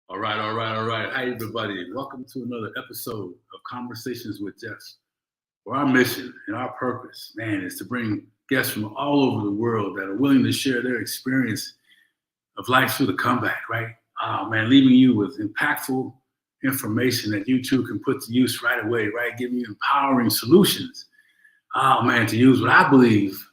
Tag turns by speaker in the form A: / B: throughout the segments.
A: All right, all right, all right. Hi, everybody. Welcome to another episode of Conversations with Geoff. Where our mission and our purpose, man, is to bring guests from all over the world that are willing to share their experience of life through the comeback, right? Oh, man, leaving you with impactful information that you too can put to use right away, right? Giving you empowering solutions. Oh, man, to use what I believe.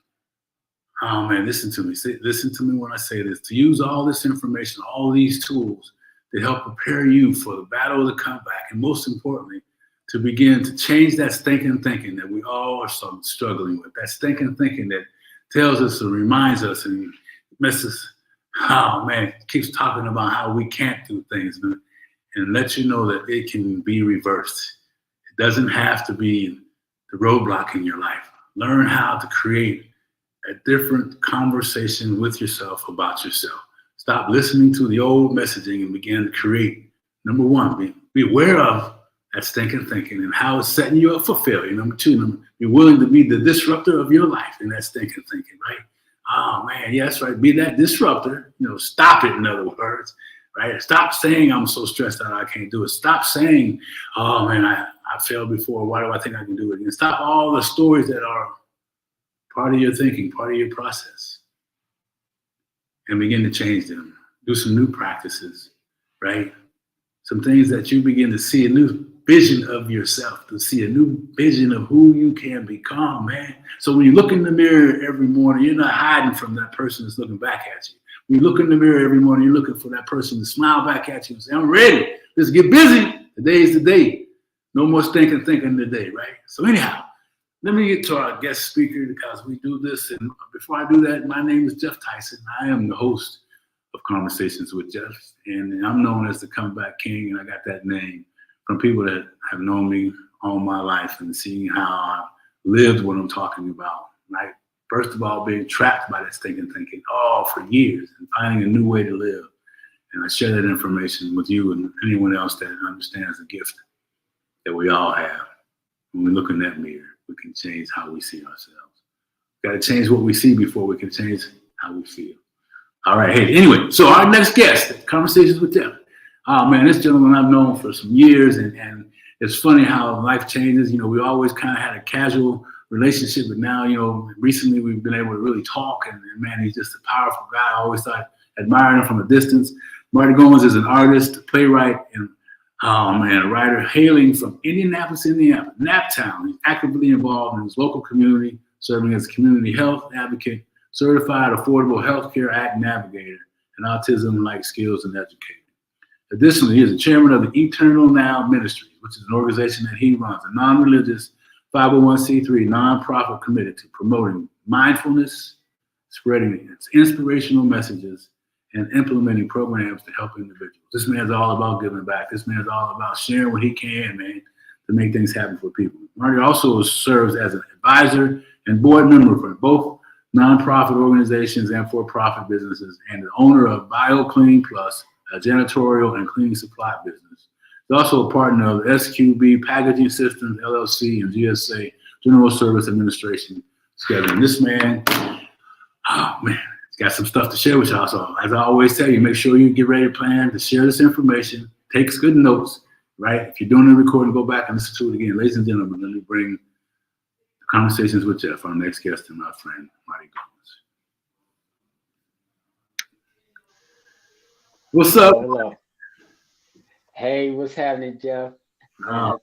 A: Oh, man, listen to me. Listen to me when I say this. To use all this information, all these tools to help prepare you for the battle of the comeback. And most importantly, to begin to change that stinking thinking that we all are struggling with. That stinking thinking that tells us and reminds us and messes, oh man, keeps talking about how we can't do things, and let you know that it can be reversed. It doesn't have to be the roadblock in your life. Learn how to create a different conversation with yourself about yourself. Stop listening to the old messaging and begin to create. Number one, be aware of that stinking thinking and how it's setting you up for failure. Number two, be willing to be the disruptor of your life in that stinking thinking, right? Oh man, yeah, that's right. Be that disruptor. Stop it, in other words, right? Stop saying I'm so stressed out I can't do it. Stop saying, oh man, I failed before. Why do I think I can do it again? Stop all the stories that are part of your thinking, part of your process, and begin to change them. Do some new practices, right? Some things that you begin to see a new vision of yourself, to see a new vision of who you can become, man. So when you look in the mirror every morning, you're not hiding from that person that's looking back at you. When you look in the mirror every morning, you're looking for that person to smile back at you and say, I'm ready. Let's get busy. Today is the day. No more thinking today, right? So anyhow, let me get to our guest speaker because we do this. And before I do that, my name is Geoff Tyson. I am the host of Conversations with Geoff. And I'm known as the Comeback King. And I got that name from people that have known me all my life and seeing how I lived what I'm talking about. Right? First of all, being trapped by that stinking thinking for years and finding a new way to live. And I share that information with you and anyone else that understands the gift that we all have. When we look in that mirror, we can change how we see ourselves. Got to change what we see before we can change how we feel. All right. Hey, anyway, so our next guest, Conversations with Geoff. Oh man, this gentleman I've known for some years, and it's funny how life changes. We always kind of had a casual relationship, but now, recently we've been able to really talk, and man, he's just a powerful guy. I always admired him from a distance. Marty Goens is an artist, a playwright, and a writer hailing from Indianapolis, Indiana, Naptown. He's actively involved in his local community, serving as a community health advocate, certified affordable healthcare act navigator, and autism-like skills and educator. Additionally, he is the chairman of the Eternal Now Ministry, which is an organization that he runs, a non-religious 501c3 nonprofit committed to promoting mindfulness, spreading its inspirational messages, and implementing programs to help individuals. This man's all about giving back. This man's all about sharing what he can, man, to make things happen for people. Marty also serves as an advisor and board member for both nonprofit organizations and for-profit businesses, and the owner of BioClean Plus, a janitorial and cleaning supply business. He's also a partner of SQB Packaging Systems, LLC, and GSA, General Service Administration Scheduling. This man, oh man, he's got some stuff to share with y'all. So as I always tell you, make sure you get ready to plan to share this information, take good notes, right? If you're doing a recording, go back and listen to it again. Ladies and gentlemen, let me bring Conversations with Geoff, our next guest and my friend, Marty Goens. What's up?
B: Hello. Hey, what's happening, Geoff? It's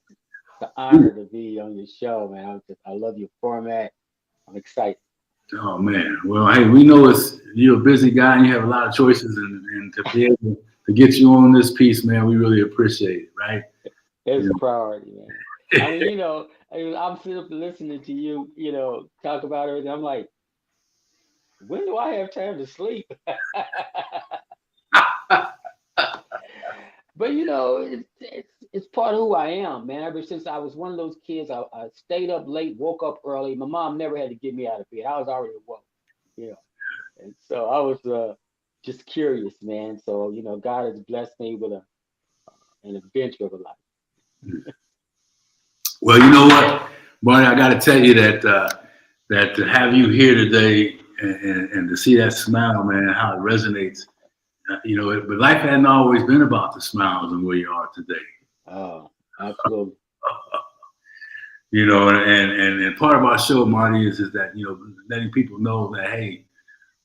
B: an honor to be on your show, man. I love your format. I'm excited.
A: Oh man, well, hey, we know you're a busy guy and you have a lot of choices, and to be able to get you on this piece, man, we really appreciate it, right?
B: It's a priority, man. I mean, I'm sitting up listening to you, talk about everything. I'm like, when do I have time to sleep? But it's part of who I am, man. Ever since I was one of those kids, I stayed up late, woke up early. My mom never had to get me out of bed. I was already woke, And so I was just curious, man. So God has blessed me with an adventure of a life.
A: Well, you know what, Marty, I got to tell you that to have you here today and to see that smile, man, how it resonates But life hadn't always been about the smiles and where you are today.
B: Oh, absolutely.
A: And part of our show, Marty, is that, letting people know that, hey,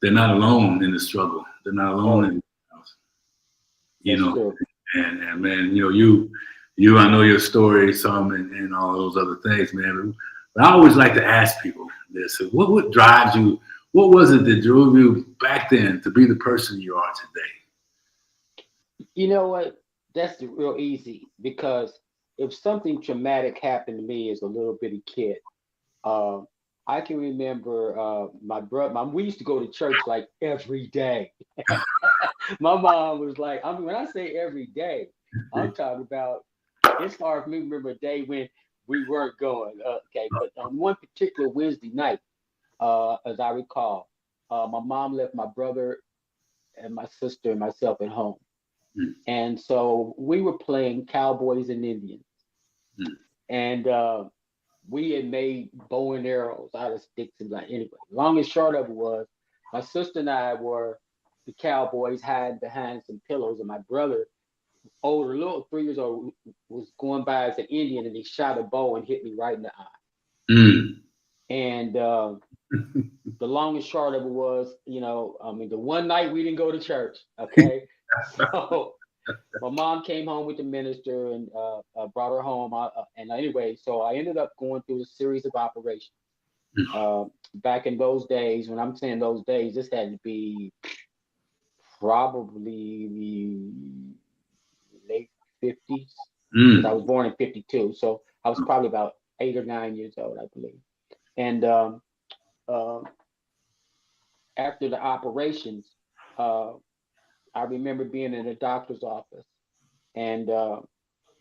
A: they're not alone in the struggle. They're not alone in the house.
B: True.
A: And man, I know your story some and all those other things, man. But I always like to ask people this: what drives you? What was it that drove you back then to be the person you are today?
B: You know what? That's real easy, because if something traumatic happened to me as a little bitty kid, I can remember my brother. We used to go to church like every day. My mom was like, when I say every day, I'm talking about, it's hard for me to remember a day when we weren't going. Okay, but on one particular Wednesday night, as I recall, my mom left my brother and my sister and myself at home. And so we were playing Cowboys and Indians. And we had made bow and arrows out of sticks and anyway. Long and short of it was, my sister and I were the Cowboys hiding behind some pillows, and my brother, older, little 3 years old, was going by as an Indian, and he shot a bow and hit me right in the eye. And the long and short of it was, the one night we didn't go to church. Okay, so my mom came home with the minister and brought her home. And anyway, so I ended up going through a series of operations. Back in those days, when I'm saying those days, this had to be probably the late 50s. I was born in 52. So I was probably about 8 or 9 years old, I believe. And after the operations, I remember being in a doctor's office, and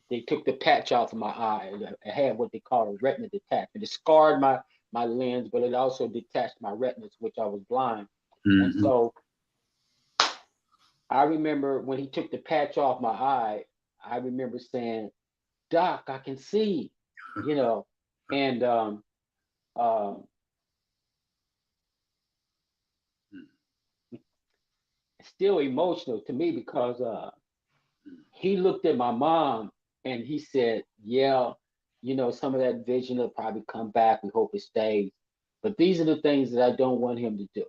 B: they took the patch off of my eye. I had what they call a retina detachment. It scarred my lens, but it also detached my retinas, which I was blind. And so I remember when he took the patch off my eye, I remember saying, "Doc, I can see," and still emotional to me, because he looked at my mom and he said, "Yeah, some of that vision will probably come back. We hope it stays. But these are the things that I don't want him to do.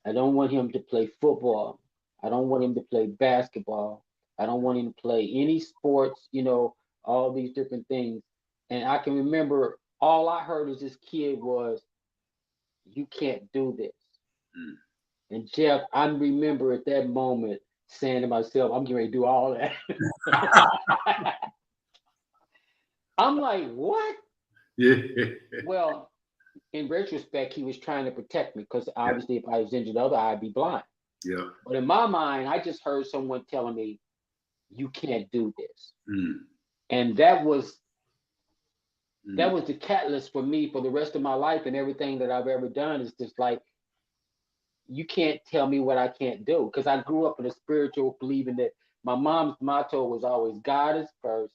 B: I don't want him to play football. I don't want him to play basketball. I don't want him to play any sports, all these different things." And I can remember all I heard as this kid was, "You can't do this." And Geoff, I remember at that moment saying to myself, "I'm getting ready to do all that." I'm like, "What?"
A: Yeah.
B: Well, in retrospect, he was trying to protect me, because obviously if I was injured the other eye, I'd be blind.
A: Yeah.
B: But in my mind, I just heard someone telling me, "You can't do this." And that was the catalyst for me for the rest of my life, and everything that I've ever done is just like, you can't tell me what I can't do. Because I grew up in a spiritual believing that my mom's motto was always, God is first.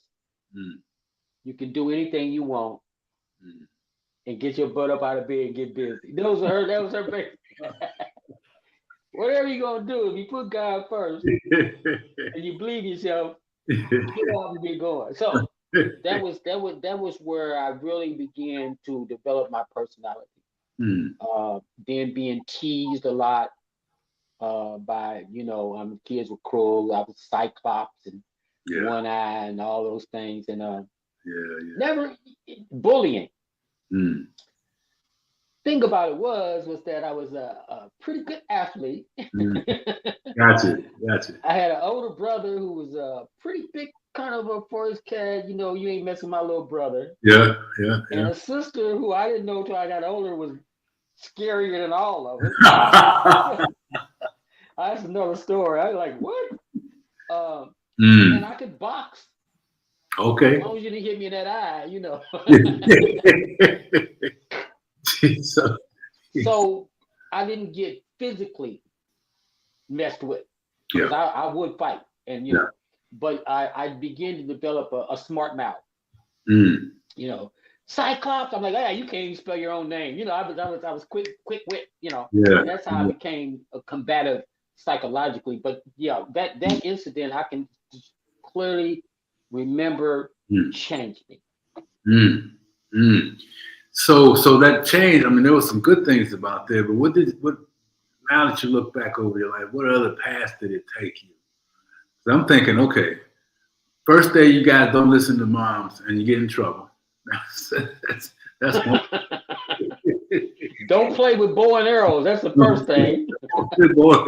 B: You can do anything you want, and get your butt up out of bed and get busy. That was her basic. Whatever you're gonna do, if you put God first and you believe yourself, get off and get going. So that was where I really began to develop my personality. Then being teased a lot by, kids were cruel. I was Cyclops and one eye and all those things, and never bullying. Thing about it was that I was a pretty good athlete.
A: Gotcha.
B: I had an older brother who was a pretty big kind of a forest cat. You ain't messing with my little brother.
A: Yeah.
B: And a sister who I didn't know till I got older was scarier than all of us. That's another story. I was like, what? And I could box.
A: Okay.
B: As long as you didn't hit me in that eye, So I didn't get physically messed with. Because I would fight, and but I began to develop a smart mouth. Cyclops. I'm like, "Hey, you can't even spell your own name." I was quick wit. And that's how I became a combative psychologically. But yeah, that incident I can clearly remember
A: Mm,
B: changed me.
A: mm, mm. So that change. I mean, there was some good things about there, but what? Now that you look back over your life, what other paths did it take you? So I'm thinking, okay, first day you guys don't listen to moms and you get in trouble. That's one.
B: Don't play with bow and arrows. That's the first thing.
A: Boy,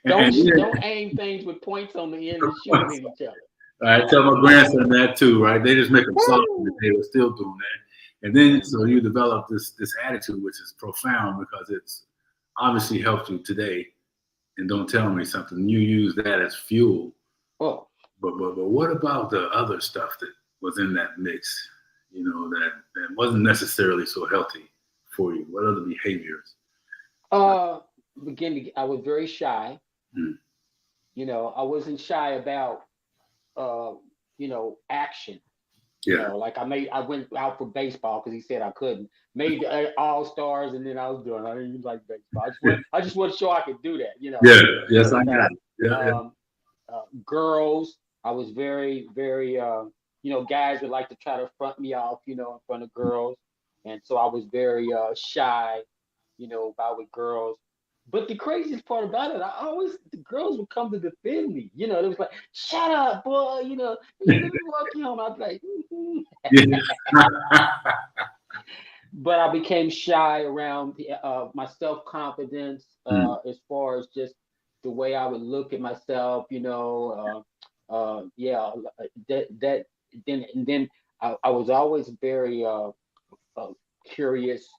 B: Don't
A: and then,
B: don't aim things with points on the end and shoot them at each other.
A: I tell my grandson that too, right? They just make them soft, and
B: Woo!
A: they were still doing that. And then so you develop this attitude, which is profound because it's obviously helped you today. And don't tell me something. You use that as fuel.
B: Oh,
A: But what about the other stuff that was in that mix? You know that wasn't necessarily so healthy for you. What other behaviors?
B: uh, I was very shy.
A: Mm,
B: I wasn't shy about uh, action.
A: yeah,
B: I went out for baseball because he said I couldn't. Made the all stars, and then I was done. I didn't even like baseball. I just want to show I could do that.
A: yeah, yes,
B: But
A: I got it. Yeah,
B: um, girls, I was very, very. Guys would like to try to front me off, in front of girls, and so I was very shy, about with girls. But the craziest part about it, the girls would come to defend me. It was like, "Shut up, boy," let me walk you home. I'd be like, "Mhm."
A: yeah.
B: But I became shy around my self confidence,
A: Mm,
B: as far as just the way I would look at myself. Yeah, that then I was always very uh, curious,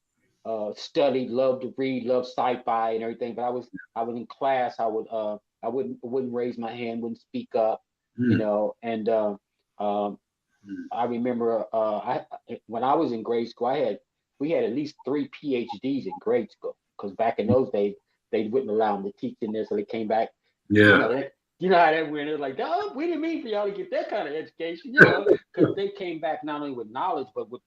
B: studied, loved to read, loved sci-fi and everything. But I was in class. I wouldn't raise my hand, wouldn't speak up,
A: mm,
B: and um,
A: mm.
B: I remember when I was in grade school, we had at least three PhDs in grade school because back in those days they wouldn't allow them to teach in there, so they came back. You
A: Yeah,
B: know that. You know how that went. It was like, oh, we didn't mean for y'all to get that kind of education, because they came back not only with knowledge but with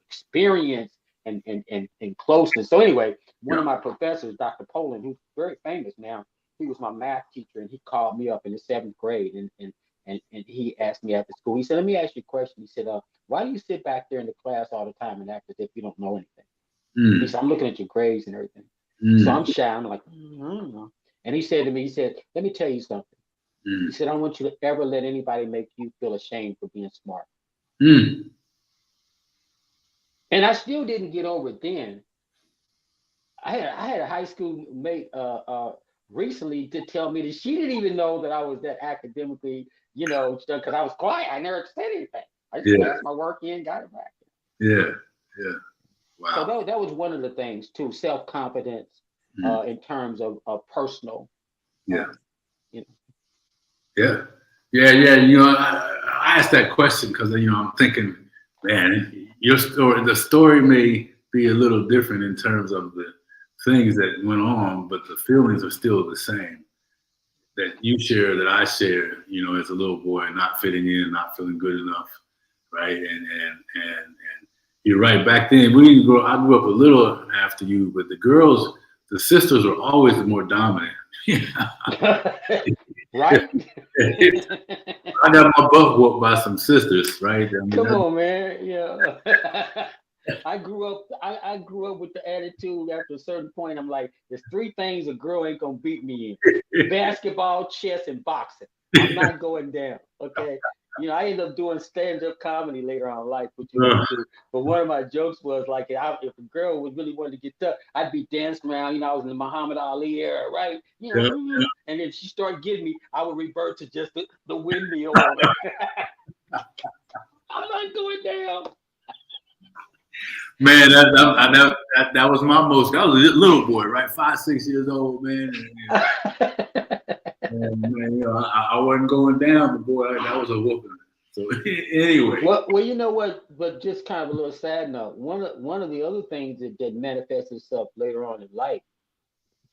B: experience and closeness. So anyway, one
A: yeah.
B: of my professors, Dr. Poland, who's very famous now, he was my math teacher, and he called me up in the seventh grade, and he asked me after school. He said, "Let me ask you a question." He said, "Why do you sit back there in the class all the time and act as if you don't know anything?" He
A: Mm,
B: said, "I'm looking at your grades and everything." So
A: mm,
B: I'm shy. I'm like, I don't know. And he said to me, he said, "Let me tell you something." He
A: mm,
B: said, "I don't want you to ever let anybody make you feel ashamed for being smart."
A: mm.
B: And I still didn't get over it then. I had a high school mate recently to tell me that she didn't even know that I was that academically, because I was quiet. I never said anything. I just
A: Yeah,
B: passed my work in, got it back.
A: yeah, yeah.
B: So
A: Wow.
B: that was one of the things too, self confidence,
A: Mm,
B: in terms of personal,
A: yeah.
B: um, you know.
A: Yeah, yeah, yeah. I asked that question because I'm thinking, man, the story may be a little different in terms of the things that went on, but the feelings are still the same. That you share, that I share, as a little boy, not fitting in, not feeling good enough, right? And you're right. Back then, we didn't grow. I grew up a little after you, but the sisters were always the more dominant.
B: Right?
A: I got my butt whooped by some sisters, right? I mean,
B: Come on, man. Yeah. I grew up with the attitude after a certain point. I'm like, there's three things a girl ain't gonna beat me in: basketball, chess, and boxing. I'm not going down. Okay. I ended up doing stand-up comedy later on in life, which you
A: uh,
B: wouldn't do. But one of my jokes was like, if a girl was really wanting to get tough, I'd be dancing around. I was in the Muhammad Ali era, right?
A: yeah.
B: And if she started getting me, I would revert to just the windmill on her. I'm not going down.
A: Man, that was my most. I was a little boy, right? 5, 6 years old, man. Man, I wasn't going down, but boy, that was a whooping. So anyway,
B: Well, you know what? But just kind of a little sad note. One of the other things that manifests itself later on in life,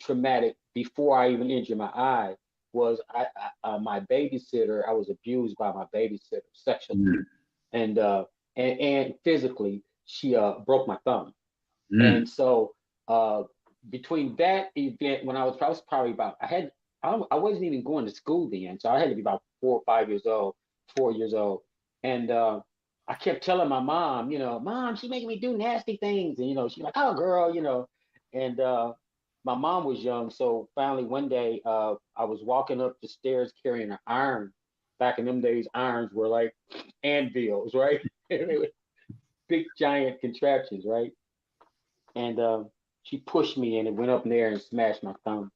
B: traumatic, before I even injured my eye, was my babysitter. I was abused by my babysitter sexually,
A: mm,
B: and physically. She broke my thumb,
A: mm,
B: and so uh, between that event when I was probably about I wasn't even going to school then, so I had to be about 4 or 5 years old, 4 years old, and I kept telling my mom, Mom, she's making me do nasty things, and she's like, oh girl, and my mom was young, so finally one day I was walking up the stairs carrying an iron. Back in them days, irons were like anvils, right? They were big giant contraptions, right? And she pushed me and it went up in there and smashed my thumb.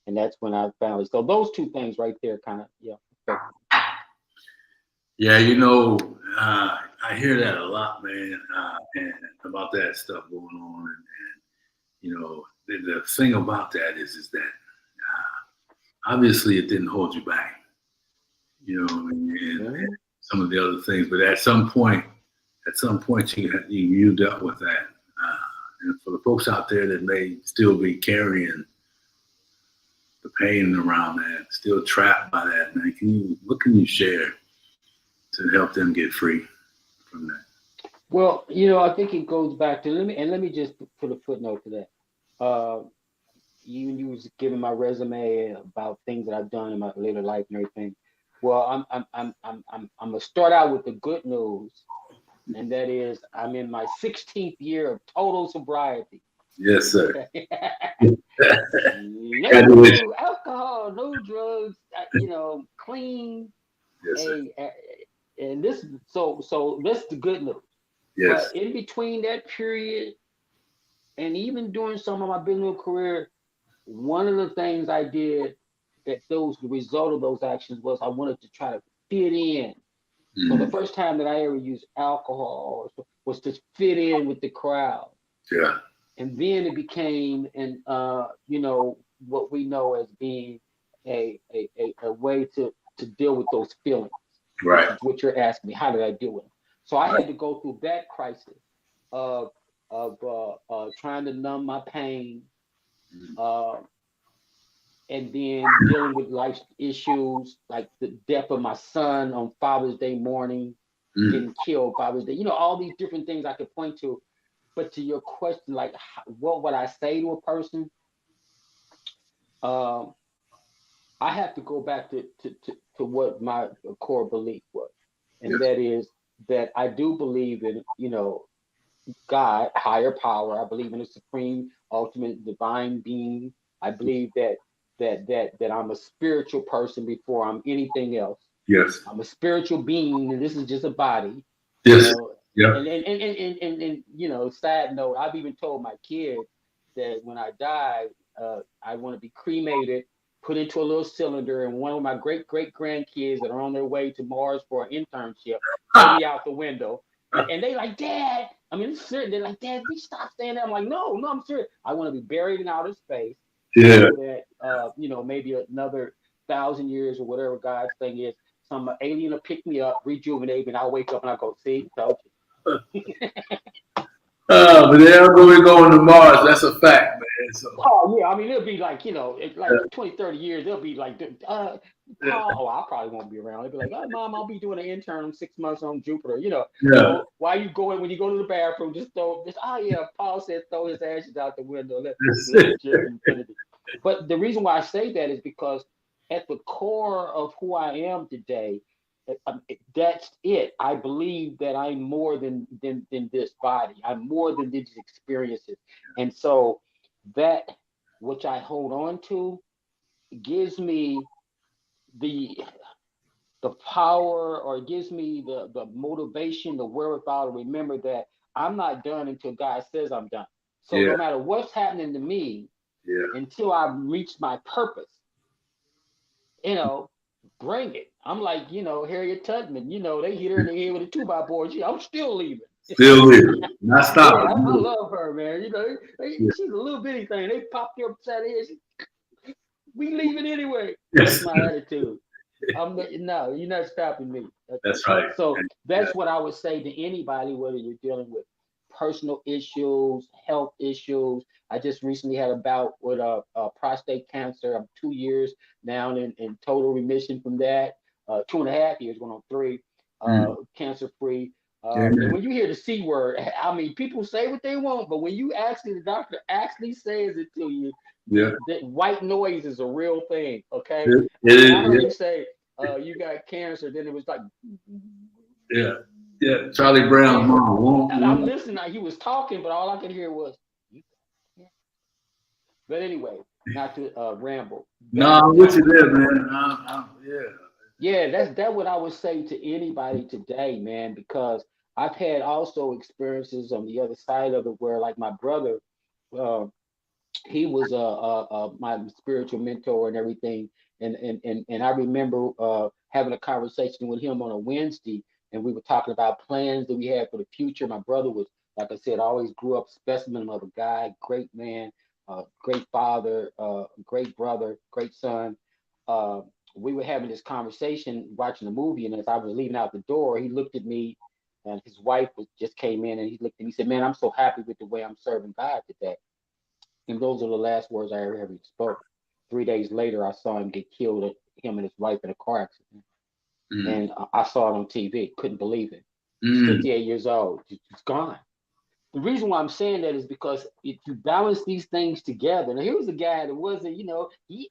B: And that's when I finally. So those two things right there, kind of, yeah. Affect
A: Yeah, I hear that a lot, man, and about that stuff going on, and the thing about that is that obviously it didn't hold you back, and
B: me.
A: some of the other things, but at some point you dealt with that, and for the folks out there that may still be carrying the pain around that, still trapped by that, man, what can you share to help them get free from that?
B: Well, I think it goes back to let me just put a footnote to that. Uh, you was giving my resume about things that I've done in my later life and everything. Well, I'm gonna start out with the good news, and that is I'm in my 16th year of total sobriety.
A: Yes, sir.
B: Okay.
A: Congratulations.
B: No alcohol, no drugs, clean.
A: Yes, sir.
B: A, and this, so that's the good news.
A: Yes.
B: But in between that period, and even during some of my business career, one of the things I did the result of those actions was I wanted to try to fit in. So the
A: Mhm.
B: first time that I ever used alcohol was to fit in with the crowd.
A: Yeah.
B: And then it became what we know as being a way to deal with those feelings, which
A: Right.
B: is what you're asking me. How did I deal with them? So I
A: Right.
B: had to go through that crisis of trying to numb my pain,
A: Mhm.
B: uh, and then dealing with life issues like the death of my son on Father's Day morning,
A: Mhm.
B: getting killed Father's Day. All these different things I could point to. But to your question, like, what would I say to a person? Um, I have to go back to what my core belief was, and
A: Yes.
B: that is that I do believe in, God, higher power. I believe in a supreme, ultimate, divine being. I believe that I'm a spiritual person before I'm anything else.
A: Yes.
B: I'm a spiritual being, and this is just a body, you
A: Yes.
B: know.
A: Yep.
B: And side note, I've even told my kids that when I die, I want to be cremated, put into a little cylinder, and one of my great great grandkids that are on their way to Mars for an internship throw me out the window. And they like, Dad. I mean, it's serious. They're like, Dad, we stop saying that. I'm like, no, I'm serious. I want to be buried in outer space,
A: Yeah.
B: so that maybe another 1,000 years or whatever God's thing is, some alien will pick me up, rejuvenate me, and I'll wake up and I go, see, told you.
A: But there we're going to Mars. That's a fact, man. So
B: Oh yeah, I mean it'll be like like 20, 30 years. They'll be like,
A: yeah.
B: Paul. Oh, I probably won't be around. They'll be like, oh, Mom, I'll be doing an intern 6 months on Jupiter.
A: Yeah.
B: Why you going when you go to the bathroom? Just throw this. Oh yeah, Paul said throw his ashes out the window.
A: That's
B: Let
A: it.
B: it drift infinity. But the reason why I say that is because at the core of who I am today, that's it. I believe that I'm more than this body. I'm more than these experiences, and so that which I hold on to gives me the the power, or gives me the motivation, the wherewithal to remember that I'm not done until God says I'm done. So
A: Yeah.
B: no matter what's happening to me,
A: Yeah.
B: until I've reached my purpose, you know, bring it. I'm like, Harriet Tubman, they hit her in the head with a 2x4. I'm still leaving.
A: Still living. Not
B: Yeah,
A: stopping.
B: I love her, man.
A: Yeah.
B: She's a little bitty thing. They popped her upside the head. We leaving anyway. That's
A: Yes.
B: my attitude. No, you're not stopping me.
A: That's right.
B: So
A: Yeah.
B: that's what I would say to anybody, whether you're dealing with personal issues, health issues. I just recently had a bout with prostate cancer. I'm 2 years now in total remission from that. 2.5 years, going on 3,
A: Mm.
B: cancer free. And when you hear the C word, I mean, people say what they want, but when you actually, the doctor actually says it to you, that white noise is a real thing. Okay. When I heard him say, you got cancer, then it was like,
A: Charlie Brown's mom.
B: I'm listening. He was talking, but all I could hear was, but anyway, not to ramble.
A: No, I'm with you there, man.
B: Yeah, that's what I would say to anybody today, man, because I've had also experiences on the other side of it where, like my brother, uh, he was my spiritual mentor and everything, and I remember having a conversation with him on a Wednesday, and we were talking about plans that we had for the future. My brother was, like I said, always grew up specimen of a guy, great man, great father, great brother, great son. We were having this conversation, watching the movie, and as I was leaving out the door, he looked at me, and his wife just came in, and he looked at me, he said, "Man, I'm so happy with the way I'm serving God today." And those are the last words I ever spoke. 3 days later, I saw him get killed, him and his wife in a car accident. And I saw it on TV. Couldn't believe it. 58 years old. He's gone. The reason why I'm saying that is because if you balance these things together, now here was a guy that wasn't, he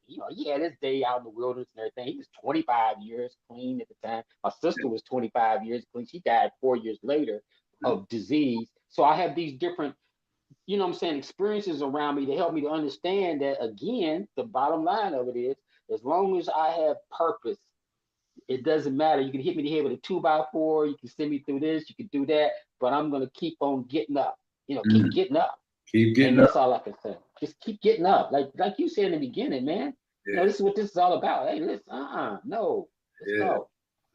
B: had his day out in the wilderness and everything. He was 25 years clean at the time. My sister was 25 years clean. She died 4 years later of disease. So I have these different, experiences around me to help me to understand that, again, the bottom line of it is, as long as I have purpose, it doesn't matter. You can hit me in the head with a 2x4. You can send me through this. You can do that. But I'm going to keep on getting up. Keep getting up.
A: Keep getting
B: and
A: up.
B: That's all I can say. Just keep getting up. Like you said in the beginning, man. This is what this is all about. Hey, listen, no.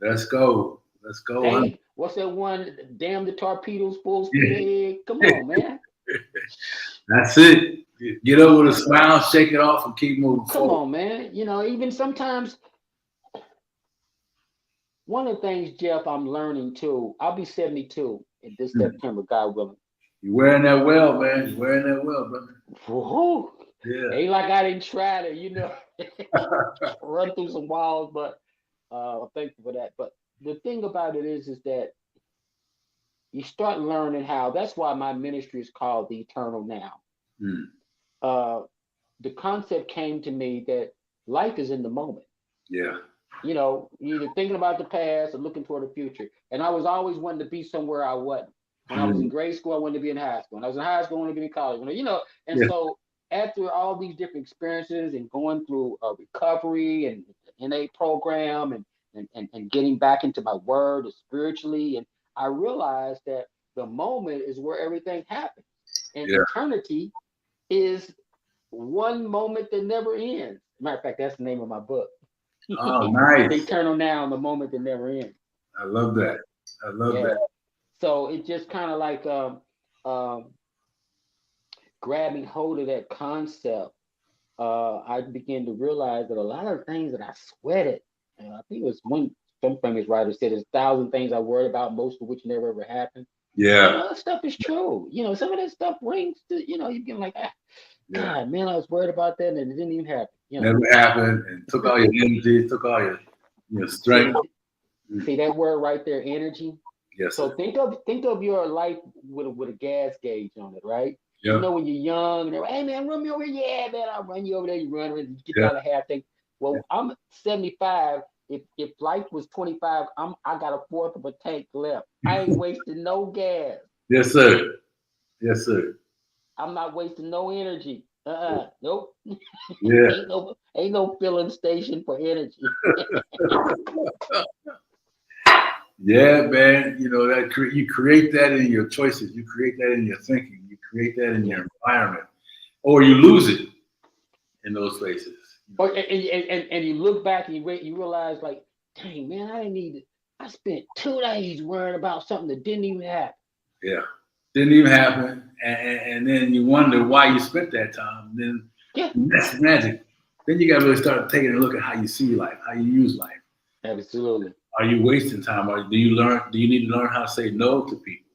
A: Let's go. Let's go.
B: Hey, what's that one? Damn the torpedoes, full speed ahead. Come on, man.
A: That's it. Get up with a smile, shake it off, and keep moving
B: Come
A: forward.
B: on, man. Even sometimes, one of the things, Geoff, I'm learning too, I'll be 72 in this September, God willing.
A: You're wearing that well, man. You're wearing that well, brother.
B: Woo-hoo.
A: Yeah.
B: Ain't like I didn't try to, run through some walls, but I'm thankful for that. But the thing about it is that you start learning how, that's why my ministry is called The Eternal Now. The concept came to me that life is in the moment.
A: Yeah.
B: You're either thinking about the past or looking toward the future. And I was always wanting to be somewhere I wasn't. When I was in grade school, I wanted to be in high school. When I was in high school, I wanted to be in college. So after all these different experiences and going through a recovery and NA program and getting back into my word spiritually, and I realized that the moment is where everything happens. And eternity is one moment that never ends. Matter of fact, that's the name of my book.
A: Oh, nice.
B: The Eternal Now, the moment that never ends.
A: I love that. I love that.
B: So it just kind of like grabbing hold of that concept. I began to realize that a lot of things that I sweated, and I think it was some famous writer said, "There's 1,000 things I worried about, most of which never ever happened."
A: Yeah.
B: That stuff is true. Some of that stuff rings to, you get like, God, man, I was worried about that and it didn't even happen.
A: Never happened, and took all your energy, took all your strength.
B: See that word right there, energy?
A: Yes.
B: So think of your life with a gas gauge on it, right?
A: Yep.
B: When you're young, and they're, hey man, run me over here. Yeah, man, I'll run you over there. You run and you get down a half thing. Well, I'm 75. If life was 25, I got a fourth of a tank left. I ain't wasting no gas.
A: Yes, sir. Yes, sir.
B: I'm not wasting no energy. Nope.
A: Yeah.
B: ain't no filling station for energy.
A: Yeah, man. That you create that in your choices. You create that in your thinking. You create that in your environment, or you lose it in those places.
B: And you look back and you realize, like, dang man, I spent 2 days worrying about something that didn't even happen.
A: Yeah, didn't even happen, and then you wonder why you spent that time. Then that's magic. Then you got to really start taking a look at how you see life, how you use life.
B: Absolutely.
A: Are you wasting time? Or do you need to learn how to say no to people?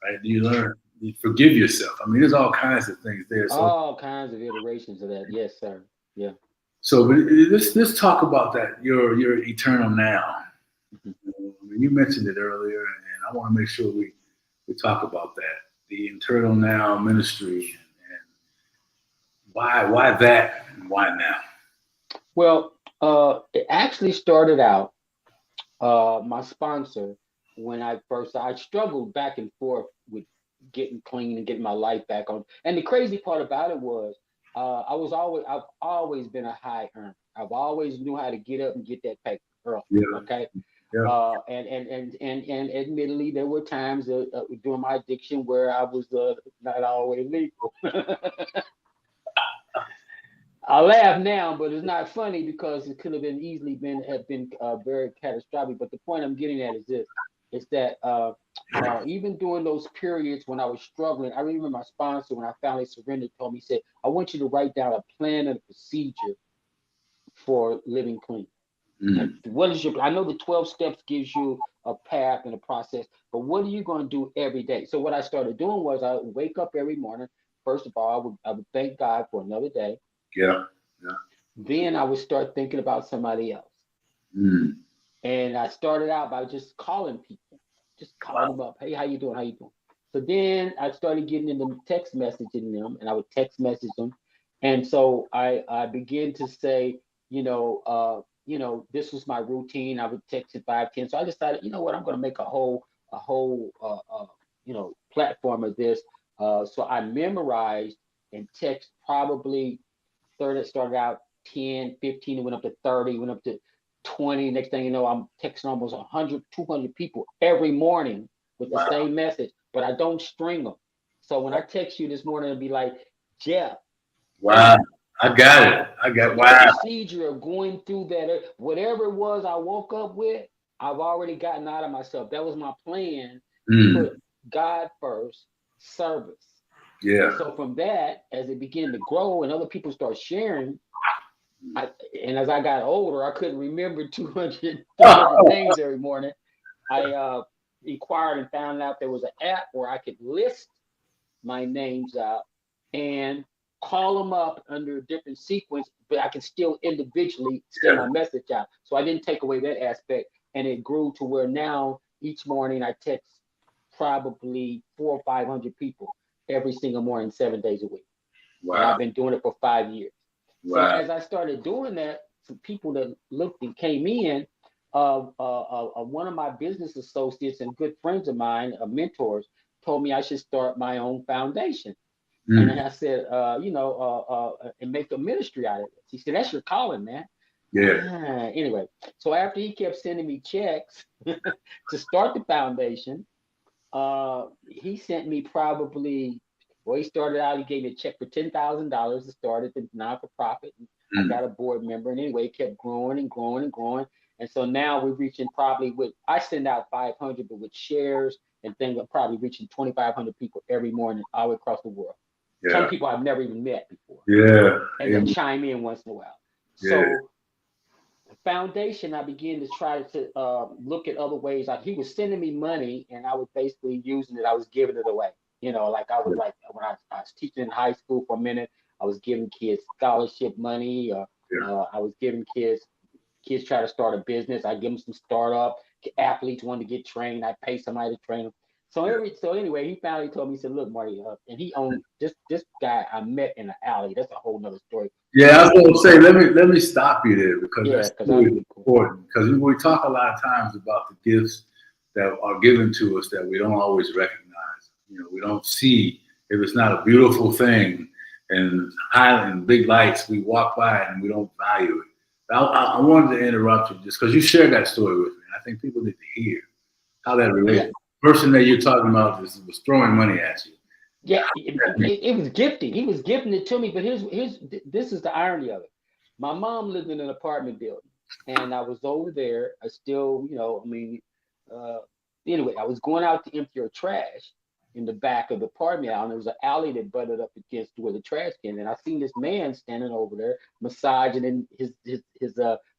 A: Right? Do you forgive yourself? I mean, there's all kinds of things there. So,
B: all kinds of iterations of that. Yes, sir. Yeah.
A: So let's talk about that. Your eternal now. You mentioned it earlier, and I want to make sure we talk about that, the Internal Now ministry, and why that and why now.
B: Well, it actually started out, my sponsor, when I struggled back and forth with getting clean and getting my life back on. And the crazy part about it was, I've always been a high earner. I've always knew how to get up and get that paper early.
A: Yeah.
B: Okay.
A: Yeah.
B: And admittedly, there were times during my addiction where I was not always legal. I laugh now, but it's not funny because it could have been easily have been very catastrophic. But the point I'm getting at is this: is that even during those periods when I was struggling, I remember my sponsor, when I finally surrendered, told me, he said, "I want you to write down a plan and a procedure for living clean." And what is your? I know the 12 steps gives you a path and a process, but what are you going to do every day? So what I started doing was I would wake up every morning. First of all, I would thank God for another day.
A: Yeah. Yeah.
B: Then I would start thinking about somebody else.
A: Mm.
B: And I started out by just calling people, just calling them up. Hey, how you doing? How you doing? So then I started getting into text messaging them, and I would text message them. And so I began to say, this was my routine. I would text at 5:10. So I decided, you know what, I'm going to make a whole platform of this. So I memorized and text probably started out 10, 15, it went up to 30, went up to 20. Next thing you know, I'm texting almost 100, 200 people every morning with the same message, but I don't string them. So when I text you this morning, it'll be like, Geoff.
A: Wow. I got it.
B: The procedure of going through that, whatever it was I woke up with, I've already gotten out of myself. That was my plan. Put God first, service.
A: Yeah.
B: And so from that, as it began to grow and other people start sharing, and as I got older, I couldn't remember 200 names every morning. I inquired and found out there was an app where I could list my names out and call them up under a different sequence, but I can still individually send my message out. So I didn't take away that aspect, and it grew to where now each morning I text probably 400 or 500 people every single morning, 7 days a week. Wow. And I've been doing it for 5 years. Wow. So as I started doing that, some people that looked and came in, one of my business associates and good friends of mine, mentors, told me I should start my own foundation. And then I said, and make a ministry out of it. He said, that's your calling, man. Yeah. Anyway, so after he kept sending me checks to start the foundation, he sent me he started out, he gave me a check for $10,000 to start it, the non-for-profit. I got a board member, and anyway, it kept growing and growing and growing. And so now we're reaching I send out 500, but with shares and things, I'm probably reaching 2,500 people every morning all the way across the world. Yeah. Some people I've never even met before. Yeah. And they chime in once in a while. Yeah. So the foundation, I began to try to look at other ways. Like he was sending me money, and I was basically using it. I was giving it away. Like I was like when I was teaching in high school for a minute, I was giving kids scholarship money. I was giving kids try to start a business. I give them some startup. Athletes want to get trained. I pay somebody to train them. So anyway, he finally told me, he said, look, Marty, and he owned this guy I met in the alley. That's a whole nother story.
A: Yeah, I was going to say, let me stop you there because that's really important. Because we talk a lot of times about the gifts that are given to us that we don't always recognize. We don't see if it's not a beautiful thing and high and big lights, we walk by it and we don't value it. I wanted to interrupt you just because you shared that story with me. I think people need to hear how that relates. Yeah. The person that you're talking about was throwing money at you.
B: Yeah, it was gifting. He was gifting it to me, but this is the irony of it. My mom lived in an apartment building, and I was over there. I still, anyway, I was going out to empty her trash in the back of the apartment, and there was an alley that butted up against where the trash can, and I seen this man standing over there massaging in his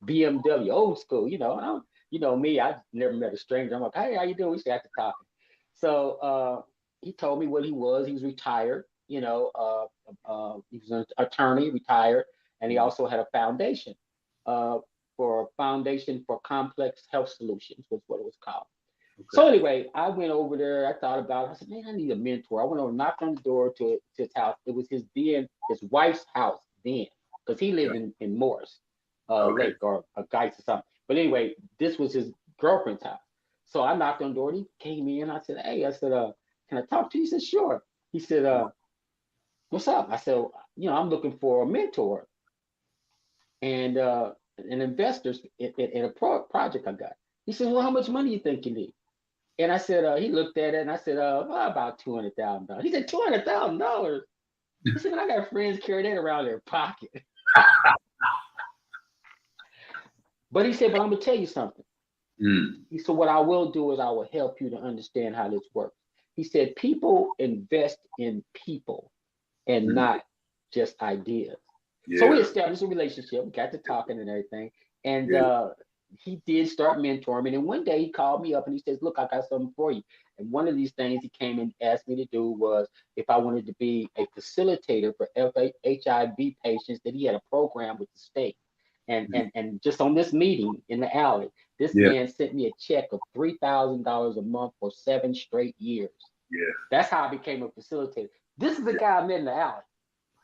B: BMW, old school, and me, I never met a stranger. I'm like, hey, how you doing? We started talking. So he told me what he was. He was retired, he was an attorney, retired, and he also had a foundation for Complex Health Solutions was what it was called. So anyway, I went over there. I thought about it. I said, man, I need a mentor. I went over, knocked on the door to his house. It was his wife's house then, because he lived in Morris Lake or Geis or something. But anyway, this was his girlfriend's house. So I knocked on the door. And he came in. I said, hey, I said, can I talk to you? He said, sure. He said, what's up? I said, I'm looking for a mentor and investors in a project I got. He said, well, how much money you think you need? And I said, he looked at it and I said, well, about $200,000. He said, $200,000. He said, I got friends carry that around their pocket. But he said, but I'm gonna tell you something. He said, what I will do is I will help you to understand how this works. He said, people invest in people and not just ideas. Yeah. So we established a relationship, got to talking and everything. And he did start mentoring me. And one day he called me up and he says, look, I got something for you. And one of these things he came and asked me to do was if I wanted to be a facilitator for HIV patients, that he had a program with the state. And just on this meeting in the alley, this man sent me a check of $3,000 a month for 7 straight years. Yeah. That's how I became a facilitator. This is the guy I met in the alley.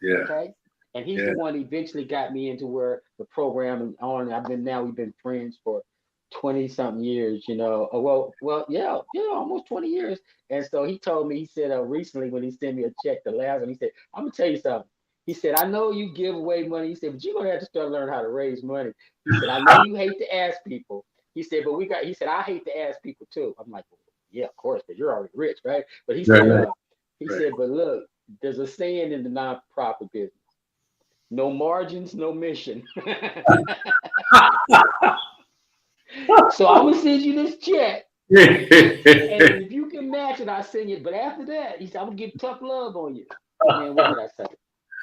B: Yeah. Okay. And he's the one who eventually got me into where the program and on. We've been friends for 20-something years, almost 20 years. And so he told me, he said recently when he sent me a check the last one, he said, I'm gonna tell you something. He said, I know you give away money. He said, but you're gonna have to start learning how to raise money. He said, I know you hate to ask people. He said, he said, I hate to ask people too. I'm like, well, yeah, of course, because you're already rich, right? But he said, said, but look, there's a saying in the nonprofit business. No margins, no mission. So I'm gonna send you this check. And if you can match it, I'll send you. But after that, he said, I'm gonna give tough love on you. Man, what did I say?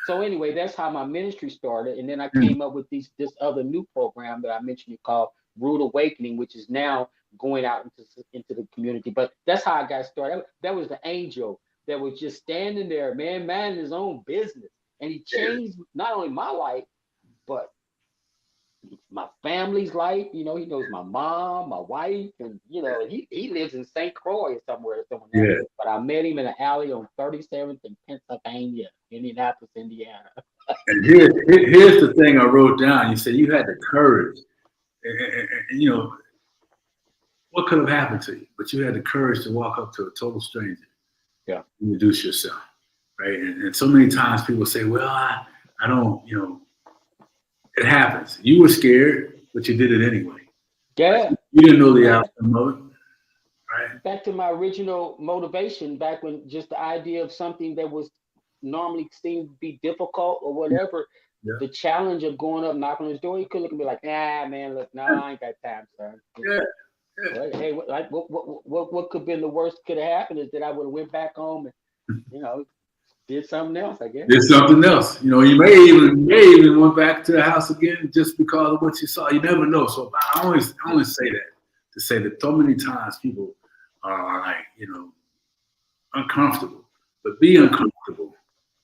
B: So anyway, that's how my ministry started. And then I came up with this other new program that I mentioned called Rude Awakening, which is now going out into the community. But that's how I got started. That was the angel that was just standing there, man, minding his own business. And he changed not only my life, but my family's life. He knows my mom, my wife, and he lives in St. Croix or somewhere. Yeah. But I met him in an alley on 37th in Pennsylvania, Indianapolis, Indiana.
A: And here's the thing I wrote down. You said you had the courage. And what could have happened to you? But you had the courage to walk up to a total stranger. Yeah. Introduce yourself. Right. And so many times people say, well, I don't, it happens. You were scared, but you did it anyway. Yeah. Like, you didn't know the outcome of it. Right.
B: Back to my original motivation, back when just the idea of something that was normally seemed to be difficult or whatever, the challenge of going up, knocking on his door, he could look at me like, man, look, no, I ain't got time, son. Yeah. Well, hey, what could have been the worst could have happened is that I would have went back home and, did something else, I guess.
A: Did something else. You may even went back to the house again just because of what you saw. You never know. So I always say that to say that so many times people are like, uncomfortable, but be uncomfortable,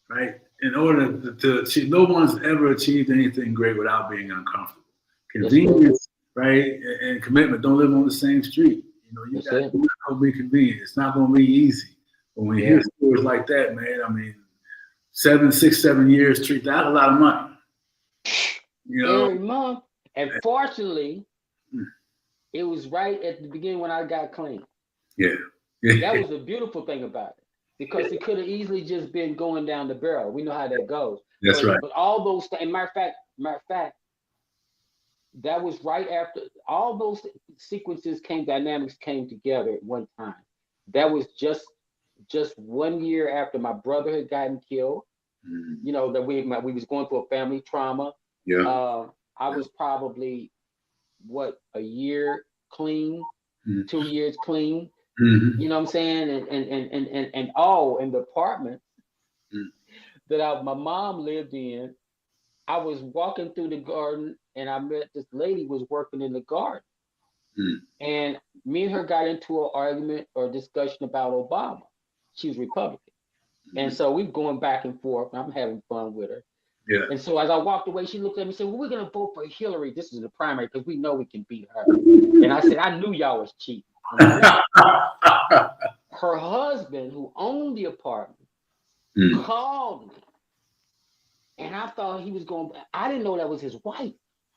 A: right? In order to achieve, no one's ever achieved anything great without being uncomfortable. Convenience, right, and commitment don't live on the same street. It's not going to be convenient. It's not going to be easy. But when you hear stories like that, man, I mean, 7 years, treat that a lot of money.
B: Every month. And fortunately, it was right at the beginning when I got clean. Yeah. That was the beautiful thing about it. Because it could have easily just been going down the barrel. We know how that goes.
A: That's right.
B: But all those things, matter of fact, that was right after all those dynamics came together at one time. That was just 1 year after my brother had gotten killed. That we was going through a family trauma. Yeah. I was probably a year clean, 2 years clean. You know what I'm saying? And the apartment that my mom lived in, I was walking through the garden and I met this lady was working in the garden. And me and her got into an argument or discussion about Obama. She was Republican. And so we were going back and forth. I'm having fun with her. Yeah. And so as I walked away, she looked at me and said, well, we're going to vote for Hillary. This is the primary because we know we can beat her. And I said, I knew y'all was cheating. Her husband, who owned the apartment, called me, and I thought he was going. I didn't know that was his wife,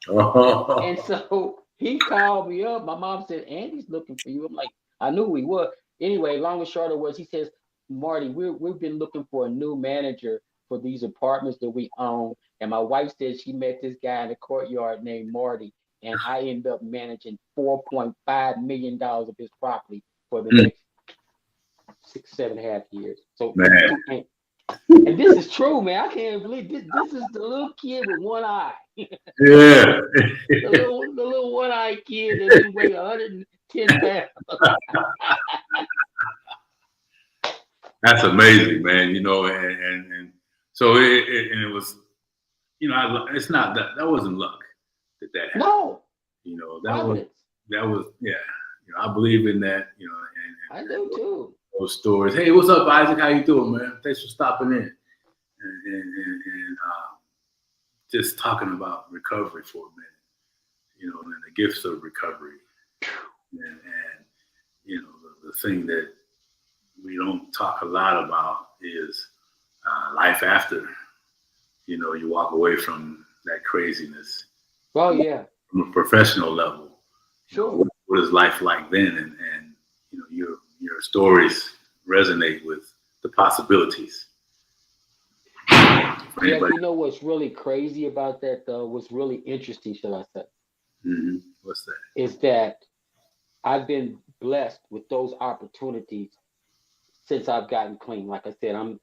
B: and so he called me up. My mom said, "Andy's looking for you." I'm like, I knew he was. Anyway, long and short of was, he says, "Marty, we've been looking for a new manager for these apartments that we own, and my wife said she met this guy in the courtyard named Marty, and I ended up managing $4.5 million of his property for the next 7.5 years." So,
A: Man.
B: and this is true, man. I can't believe this. This is the little kid with one eye.
A: Yeah.
B: the little one-eyed kid that didn't weigh 110 pounds.
A: That's amazing, man. You know, and so it was, you know, it's not that wasn't luck that happened.
B: No.
A: You know,
B: Providence.
A: that was yeah. You know, I believe in that. You know, and
B: I do too.
A: Those stories. Hey, what's up, Isaac? How you doing, man? Thanks for stopping in. And just talking about recovery for a minute, you know, and the gifts of recovery, and you know, the thing that we don't talk a lot about is life after, you know, you walk away from that craziness.
B: Oh yeah.
A: From a professional level,
B: sure.
A: You know, what is life like then, and you know, your stories resonate with the possibilities.
B: Yeah, you know what's really crazy about that, though? What's really interesting, shall I say?
A: Mm-hmm. What's that?
B: Is that I've been blessed with those opportunities since I've gotten clean. Like I said, I'm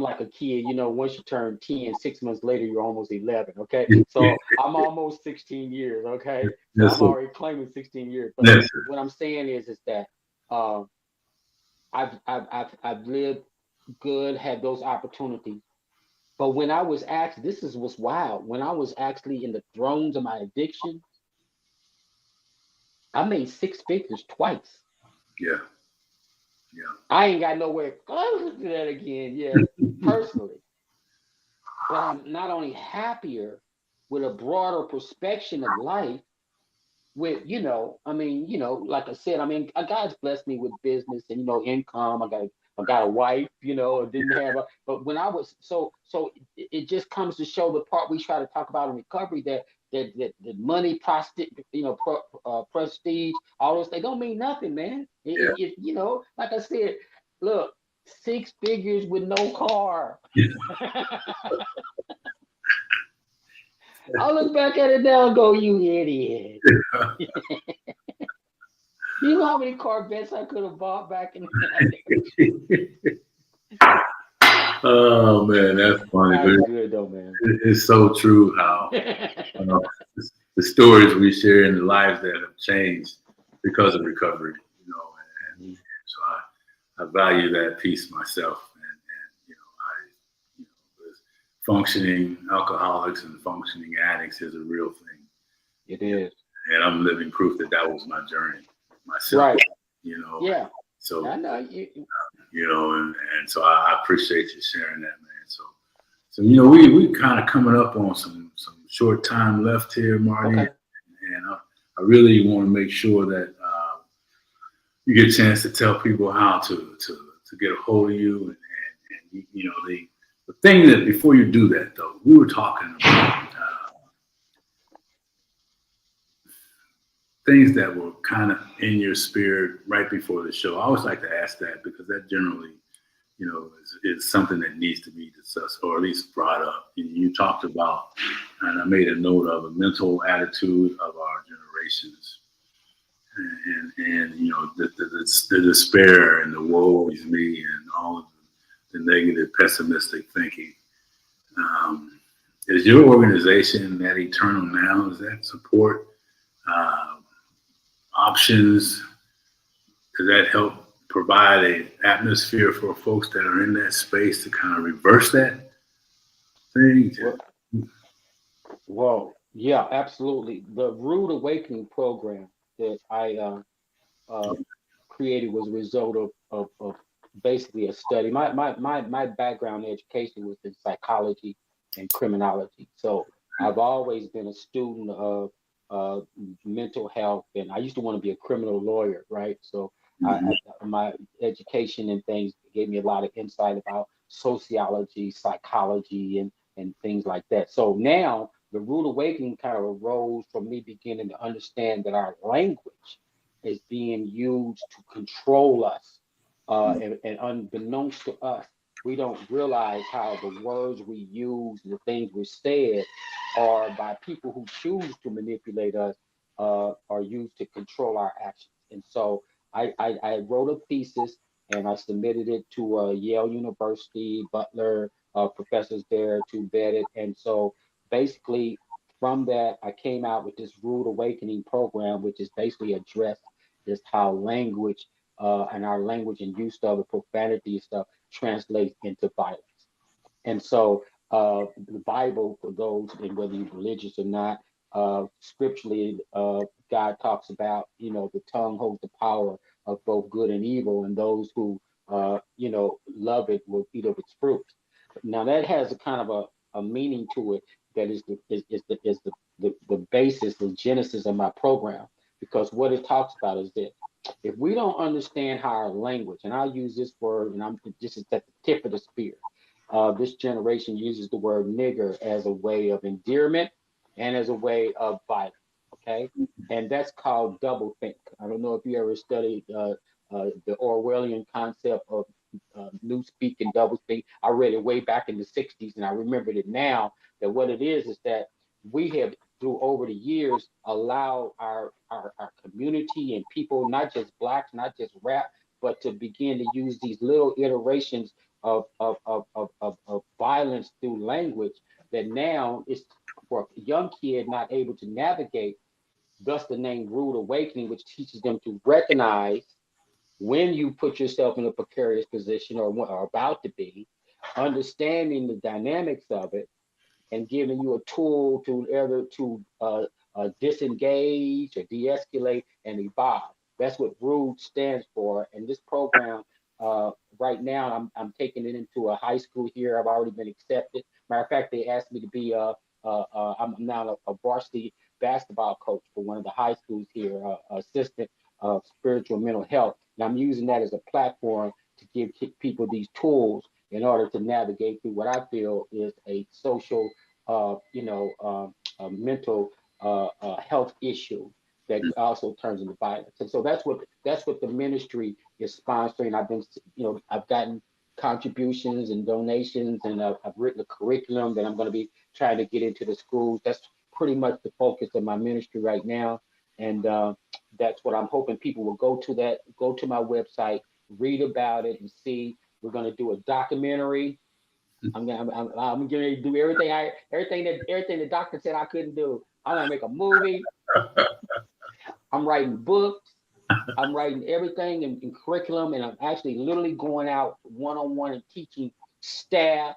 B: like a kid. You know, once you turn 10, 6 months later, you're almost 11. Okay, so I'm almost 16 years. Okay, so I'm already claiming 16 years. But what I'm saying is that I've lived good, had those opportunities. But when I was actually, this is what's wild. When I was actually in the throes of my addiction, I made 6 figures twice.
A: Yeah.
B: I ain't got nowhere close to that again yet, personally. But I'm not only happier with a broader perspective of life, with, you know, I mean, you know, like I said, I mean, God's blessed me with business and, you know, income. I got a wife, you know, and didn't have a, but when I was so it just comes to show the part we try to talk about in recovery, that money, you know, prestige, all those, they don't mean nothing, man. If you know, like I said, look, 6 figures with no car. I'll look back at it now and go, you idiot. You know how many Corvettes I could have bought back in the day?
A: Oh man, that's funny.
B: That's good though, man.
A: It's so true how the stories we share in the lives that have changed because of recovery, you know, and so I value that piece myself, and you know, functioning alcoholics and functioning addicts is a real thing.
B: It is,
A: and I'm living proof that was my journey myself.
B: Right.
A: You know.
B: Yeah.
A: So
B: I know you.
A: You know, and so I appreciate you sharing that, man. So you know, we kind of coming up on some short time left here, Marty,
B: okay.
A: And I really want to make sure that you get a chance to tell people how to get a hold of you, and you know, the thing that before you do that though, we were talking about things that were kind of in your spirit right before the show. I always like to ask that because that generally, you know, is something that needs to be discussed or at least brought up. You talked about, and I made a note of, a mental attitude of our generations, and you know, the despair and the woe is me and all of the negative, pessimistic thinking. Is your organization, that Eternal Now, does that support options? Does that help provide an atmosphere for folks that are in that space to kind of reverse that thing?
B: Well, yeah, absolutely. The Rude Awakening program that I created was a result of basically a study. My background in education was in psychology and criminology. So I've always been a student of mental health, and I used to want to be a criminal lawyer, right? So
A: Mhm.
B: my education and things gave me a lot of insight about sociology, psychology, and things like that. So now the rude awakening kind of arose from me beginning to understand that our language is being used to control us, and unbeknownst to us, we don't realize how the words we use and the things we said are by people who choose to manipulate us, are used to control our actions. And so I wrote a thesis and I submitted it to Yale University, Butler, professors there to vet it. And so basically, from that, I came out with this Rude Awakening program, which is basically addressed just how language, and our language and use of the profanity and stuff translates into violence. And so the Bible, for those, and whether you're religious or not, scripturally, God talks about, the tongue holds the power of both good and evil, and those who, love it will eat of its fruit. Now that has a kind of a meaning to it that is the basis, the genesis of my program, because what it talks about is this. If we don't understand how our language, and I'll use this word, and I'm just at the tip of the spear, this generation uses the word nigger as a way of endearment and as a way of violence. Okay, and that's called double think. I don't know if you ever studied the Orwellian concept of new speak and double speak. I read it way back in the '60s, and I remembered it now. That what it is that we have through over the years allowed our community and people, not just blacks, not just rap, but to begin to use these little iterations of violence through language that now is for a young kid not able to navigate, thus the name Rude Awakening, which teaches them to recognize when you put yourself in a precarious position or about to be, understanding the dynamics of it, and giving you a tool to either to disengage or de-escalate and evolve. That's what RUDE stands for. And this program, uh, right now, I'm taking it into a high school here. I've already been accepted. Matter of fact, they asked me to be I'm now a varsity basketball coach for one of the high schools here, assistant of spiritual mental health. And I'm using that as a platform to give people these tools in order to navigate through what I feel is a social, a mental health issue that also turns into violence. And so that's what the ministry is sponsoring. I've gotten contributions and donations, and I've written a curriculum that I'm going to be trying to get into the schools. That's pretty much the focus of my ministry right now, and that's what I'm hoping people will go to my website, read about it, and see. We're going to do a documentary. I'm getting ready to do everything the doctor said I couldn't do. I'm gonna make a movie. I'm writing books. I'm writing everything in curriculum, and I'm actually literally going out one on one and teaching staff,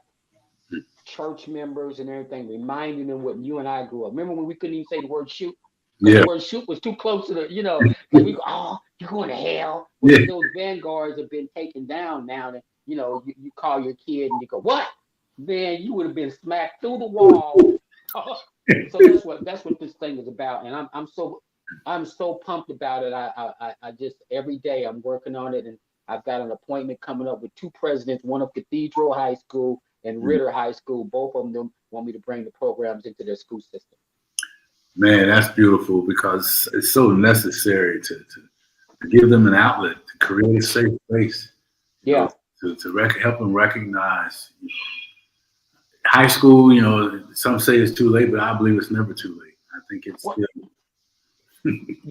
B: church members, and everything, reminding them what you and I grew up. Remember when we couldn't even say the word shoot because
A: Yeah.
B: the word shoot was too close to like we go, oh, you're going to hell. Well,
A: Yeah.
B: those vanguards have been taken down now. That you call your kid and you go, what? Man, you would have been smacked through the wall. So that's what this thing is about, and I'm so pumped about it. I just every day I'm working on it, and I've got an appointment coming up with two presidents, one of Cathedral High School and Ritter High School. Both of them want me to bring the programs into their school system.
A: Man, that's beautiful because it's so necessary to give them an outlet, to create a safe place,
B: Yeah.
A: help them recognize high school. Some say it's too late, but I believe it's never too late. I think it's
B: What?
A: still.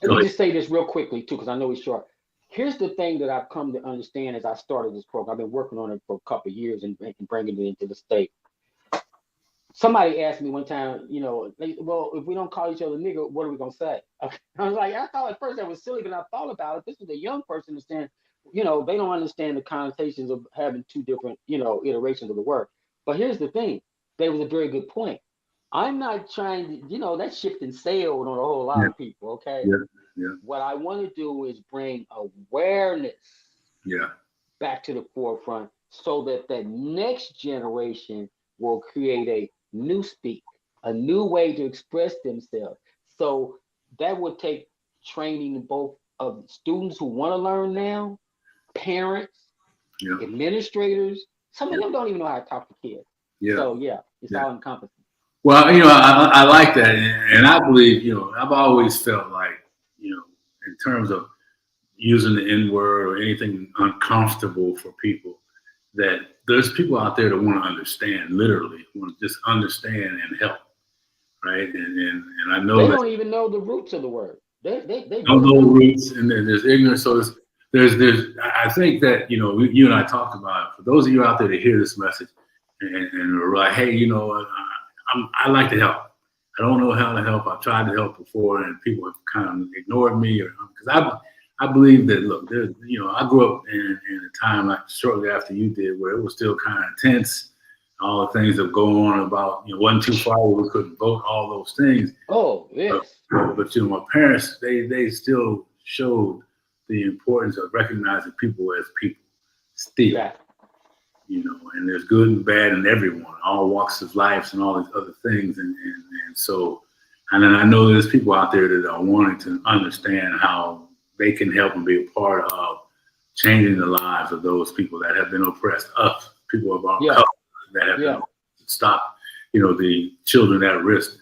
B: Let me just say this real quickly too, because I know it's short. Here's the thing that I've come to understand as I started this program. I've been working on it for a couple of years and bringing it into the state. Somebody asked me one time, well, if we don't call each other nigga, what are we gonna say? Okay. I was like, I thought at first that was silly, but I thought about it. This is a young person understand, they don't understand the connotations of having two different, iterations of the word. But here's the thing, that was a very good point. I'm not trying to, that ship and sailed on a whole lot
A: Yeah,
B: of people. Okay.
A: yeah, yeah,
B: What I want to do is bring awareness
A: yeah.
B: back to the forefront so that the next generation will create a new speak, a new way to express themselves. So that would take training both of students who want to learn now, parents,
A: Yeah.
B: administrators. Some of them don't even know how to talk to kids.
A: Yeah.
B: So yeah, it's all encompassing.
A: Well, I like that, and I believe, I've always felt like, in terms of using the N word or anything uncomfortable for people, that there's people out there that want to understand, literally want to just understand and help, right? And I know
B: They
A: that
B: don't even know the roots of the word. They
A: don't
B: really
A: know
B: don't.
A: roots, and then there's ignorance. So there's I think that you and I talked about it. For those of you out there that hear this message and are like, hey, I like to help. I don't know how to help. I've tried to help before, and people have kind of ignored me, because I believe that, look, I grew up in a time like shortly after you did, where it was still kind of tense. All the things that go on about, wasn't too far where we couldn't vote, all those things.
B: Oh, yes.
A: But my parents, they still showed the importance of recognizing people as people still.
B: Exactly.
A: And there's good and bad in everyone, all walks of life and all these other things. And so, and then I know there's people out there that are wanting to understand how they can help and be a part of changing the lives of those people that have been oppressed, us, people of our color that have been stopped, the children at risk,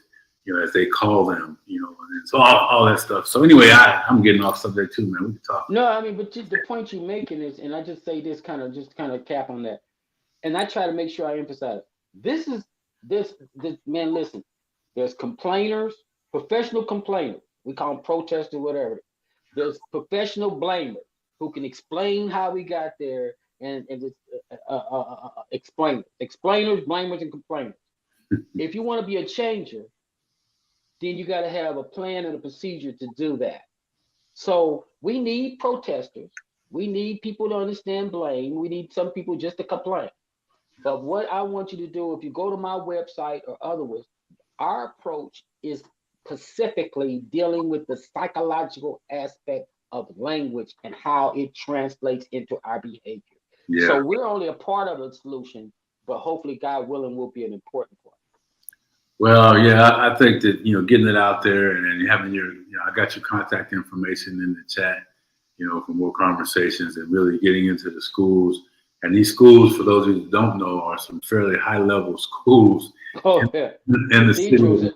A: as they call them, and so all that stuff. So anyway, I'm getting off subject too, man. We can talk.
B: No, I mean, but the point you're making is, and I just say this kind of cap on that, and I try to make sure I emphasize it. This man, listen, there's complainers, professional complainers. We call them protesters, whatever. There's professional blamers who can explain how we got there, and just explainers, blamers, and complainers. If you want to be a changer, then you got to have a plan and a procedure to do that. So we need protesters. We need people to understand blame. We need some people just to complain. But what I want you to do, if you go to my website or otherwise, our approach is specifically dealing with the psychological aspect of language and how it translates into our behavior. Yeah. So we're only a part of the solution, but hopefully, God willing, will be an important part.
A: Well, yeah, I think that, getting it out there and having I got your contact information in the chat, for more conversations and really getting into the schools. And these schools, for those who don't know, are some fairly high-level schools.
B: Oh, yeah.
A: In the city.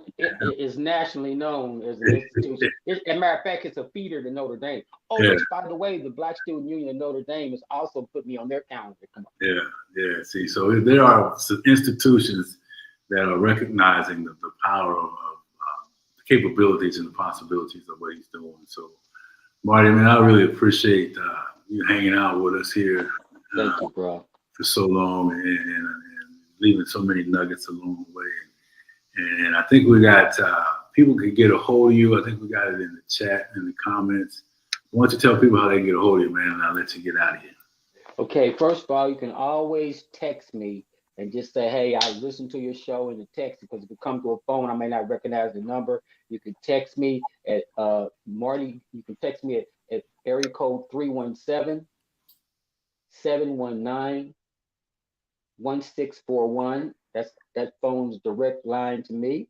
B: Is nationally known as an institution. As a matter of fact, it's a feeder to Notre Dame. Oh, yeah. By the way, the Black Student Union of Notre Dame has also put me on their calendar. Come on.
A: Yeah. See, so there are some institutions that are recognizing the power of the capabilities and the possibilities of what he's doing. So, Marty, man, I really appreciate you hanging out with us here.
B: Thank you, bro.
A: For so long and leaving so many nuggets along the way. And I think we got people can get a hold of you. I think we got it in the chat, in the comments. Why don't you tell people how they can get a hold of you, man, and I'll let you get out of here.
B: Okay, first of all, you can always text me and just say, hey, I listened to your show in the text, because if it comes to a phone, I may not recognize the number. You can text me at Marty. You can text me at area code 317-719-1641. That phone's direct line to me,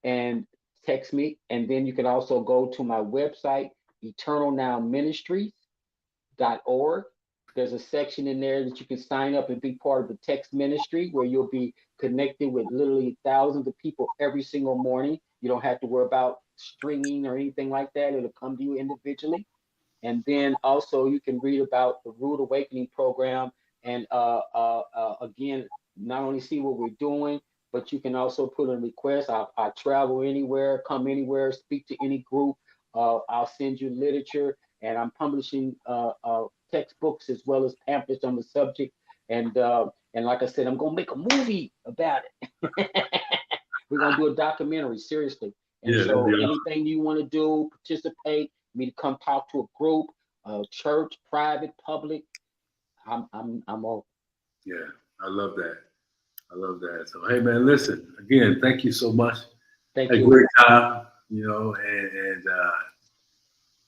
B: and text me. And then you can also go to my website, eternalnowministries.org. There's a section in there that you can sign up and be part of the text ministry, where you'll be connected with literally thousands of people every single morning. You don't have to worry about stringing or anything like that. It'll come to you individually. And then also you can read about the Rude Awakening program. And again, not only see what we're doing, but you can also put in requests. I travel anywhere, come anywhere, speak to any group. I'll send you literature, and I'm publishing textbooks as well as pamphlets on the subject. And like I said, I'm gonna make a movie about it. We're gonna do a documentary, seriously. And so anything you want to do, participate, me to come talk to a group, church, private, public, I'm open.
A: Yeah, I love that. So hey, man, listen, again, thank you so much.
B: Thank you.
A: A great time, and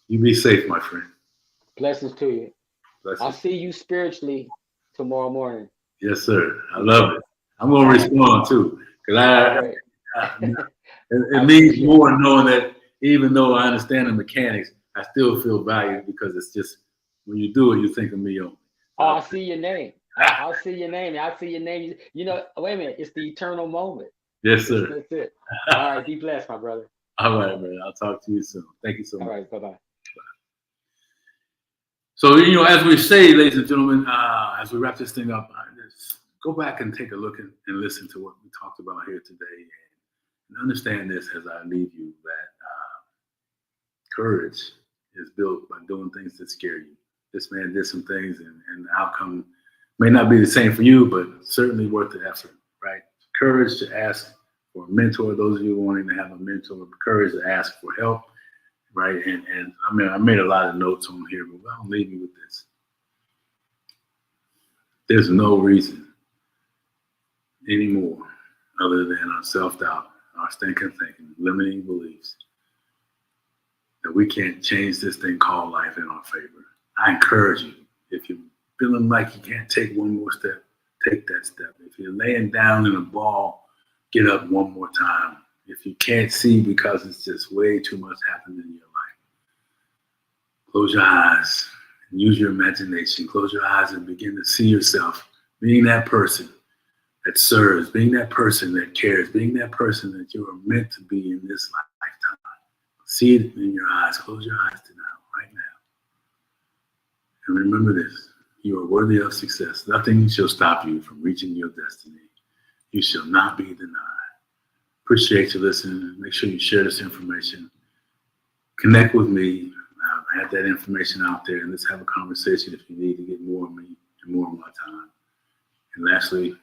A: you be safe, my friend.
B: Blessings to you.
A: Blessings.
B: I'll see you spiritually tomorrow morning.
A: Yes, sir. I love it. I'm gonna respond too, because it means more knowing that even though I understand the mechanics, I still feel valued because it's just when you do it, you think of me only.
B: Oh, I see your name. I'll see your name. I see your name. You know, wait a minute. It's the eternal moment.
A: Yes, sir.
B: That's it. All right. Be blessed, my brother.
A: All right, man. I'll talk to you soon. Thank you so much.
B: All right. Bye-bye.
A: So, as we say, ladies and gentlemen, as we wrap this thing up, just go back and take a look and listen to what we talked about here today. And understand this as I leave you, that courage is built by doing things that scare you. This man did some things, and the outcome may not be the same for you, but certainly worth the effort, right? Courage to ask for a mentor, those of you wanting to have a mentor, courage to ask for help, right? And I made a lot of notes on here, but I'll leave you with this. There's no reason anymore other than our self-doubt, our stinking thinking, limiting beliefs, that we can't change this thing called life in our favor. I encourage you, if you're feeling like you can't take one more step, take that step. If you're laying down in a ball, get up one more time. If you can't see because it's just way too much happening in your life, close your eyes and use your imagination. Close your eyes and begin to see yourself being that person that serves, being that person that cares, being that person that you are meant to be in this lifetime. See it in your eyes. Close your eyes right now. And remember this, you are worthy of success. Nothing shall stop you from reaching your destiny. You shall not be denied. Appreciate you listening. Make sure you share this information. Connect with me. I have that information out there, and let's have a conversation if you need to get more of me and more of my time. And lastly,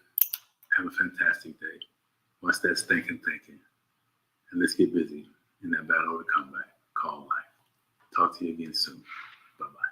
A: have a fantastic day. Watch that stinking thinking. And let's get busy in that battle of the comeback called life. Talk to you again soon. Bye-bye.